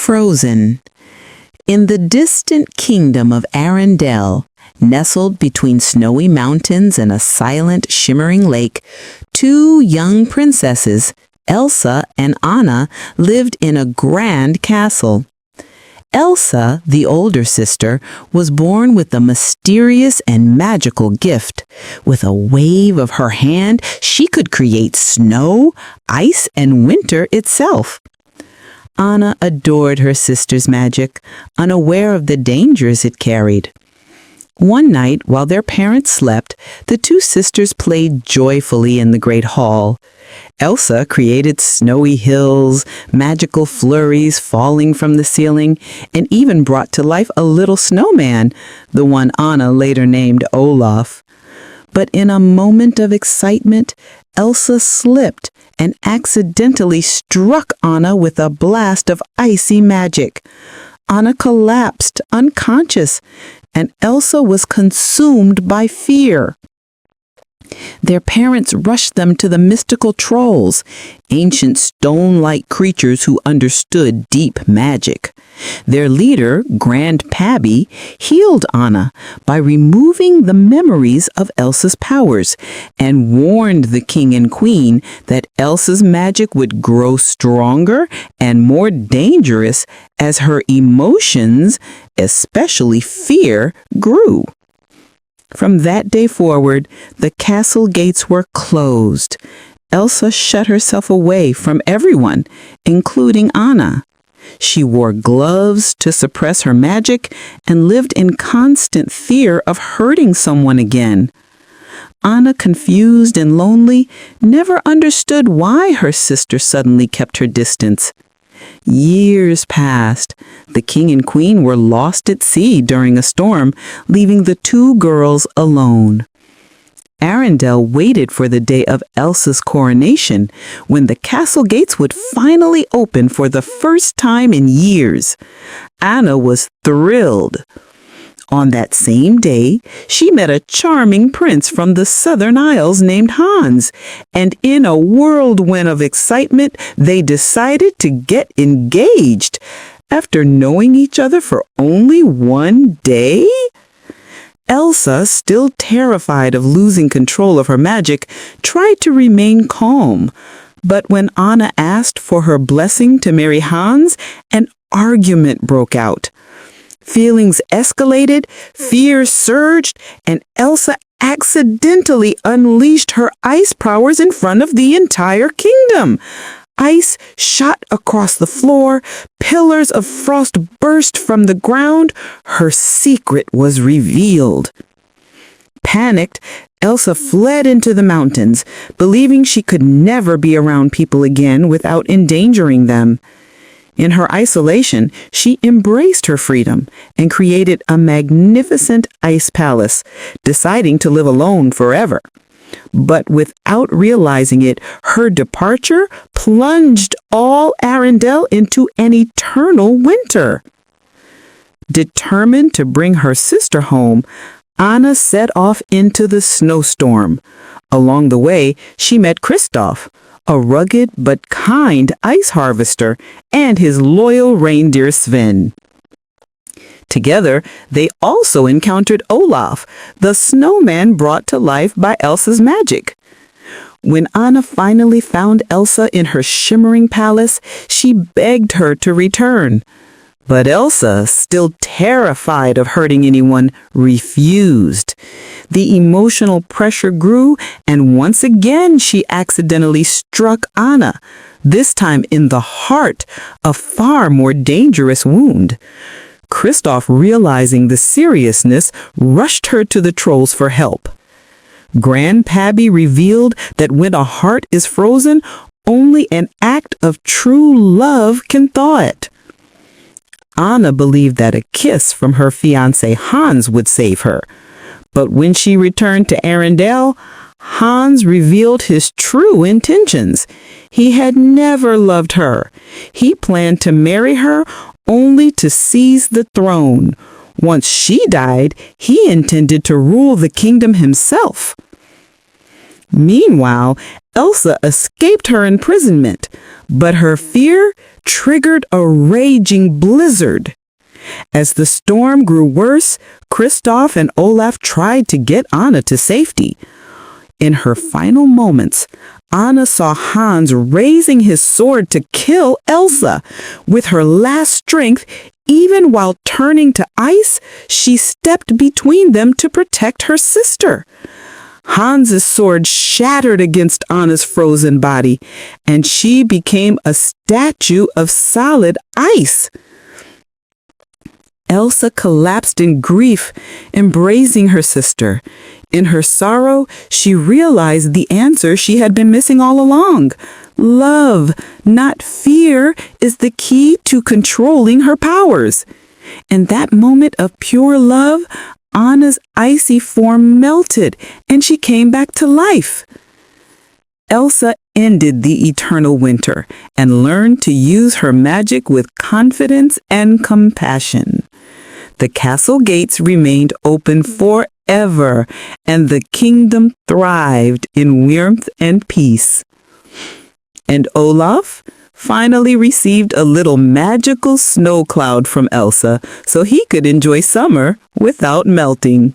Frozen. In the distant kingdom of Arendelle, nestled between snowy mountains and a silent, shimmering lake, two young princesses, Elsa and Anna, lived in a grand castle. Elsa, the older sister, was born with a mysterious and magical gift. With a wave of her hand, she could create snow, ice, and winter itself. Anna adored her sister's magic, unaware of the dangers it carried. One night, while their parents slept, the two sisters played joyfully in the great hall. Elsa created snowy hills, magical flurries falling from the ceiling, and even brought to life a little snowman, the one Anna later named Olaf. But in a moment of excitement, Elsa slipped and accidentally struck Anna with a blast of icy magic. Anna collapsed, unconscious, and Elsa was consumed by fear. Their parents rushed them to the mystical trolls, ancient stone-like creatures who understood deep magic. Their leader, Grand Pabby, healed Anna by removing the memories of Elsa's powers and warned the king and queen that Elsa's magic would grow stronger and more dangerous as her emotions, especially fear, grew. From that day forward, the castle gates were closed. Elsa shut herself away from everyone, including Anna. She wore gloves to suppress her magic and lived in constant fear of hurting someone again. Anna, confused and lonely, never understood why her sister suddenly kept her distance. Years passed. The king and queen were lost at sea during a storm, leaving the two girls alone. Arendelle waited for the day of Elsa's coronation, when the castle gates would finally open for the first time in years. Anna was thrilled. On that same day, she met a charming prince from the Southern Isles named Hans, and in a whirlwind of excitement, they decided to get engaged. After knowing each other for only one day? Elsa, still terrified of losing control of her magic, tried to remain calm. But when Anna asked for her blessing to marry Hans, an argument broke out. Feelings escalated, fear surged, and Elsa accidentally unleashed her ice powers in front of the entire kingdom. Ice shot across the floor, pillars of frost burst from the ground. Her secret was revealed. Panicked, Elsa fled into the mountains, believing she could never be around people again without endangering them. In her isolation, she embraced her freedom and created a magnificent ice palace, deciding to live alone forever. But without realizing it, her departure plunged all Arendelle into an eternal winter. Determined to bring her sister home, Anna set off into the snowstorm. Along the way, she met Kristoff, a rugged but kind ice harvester, and his loyal reindeer Sven. Together, they also encountered Olaf, the snowman brought to life by Elsa's magic. When Anna finally found Elsa in her shimmering palace, she begged her to return. But Elsa, still terrified of hurting anyone, refused. The emotional pressure grew, and once again she accidentally struck Anna, this time in the heart, a far more dangerous wound. Kristoff, realizing the seriousness, rushed her to the trolls for help. Grand Pabby revealed that when a heart is frozen, only an act of true love can thaw it. Anna believed that a kiss from her fiancé Hans would save her. But when she returned to Arendelle, Hans revealed his true intentions. He had never loved her. He planned to marry her only to seize the throne. Once she died, he intended to rule the kingdom himself. Meanwhile, Elsa escaped her imprisonment, but her fear triggered a raging blizzard. As the storm grew worse, Kristoff and Olaf tried to get Anna to safety. In her final moments, Anna saw Hans raising his sword to kill Elsa. With her last strength, even while turning to ice, she stepped between them to protect her sister. Hans's sword shattered against Anna's frozen body, and she became a statue of solid ice. Elsa collapsed in grief, embracing her sister. In her sorrow, she realized the answer she had been missing all along. Love, not fear, is the key to controlling her powers. In that moment of pure love, Anna's icy form melted, and she came back to life. Elsa ended the eternal winter and learned to use her magic with confidence and compassion. The castle gates remained open forever, and the kingdom thrived in warmth and peace. And Olaf finally received a little magical snow cloud from Elsa so he could enjoy summer without melting.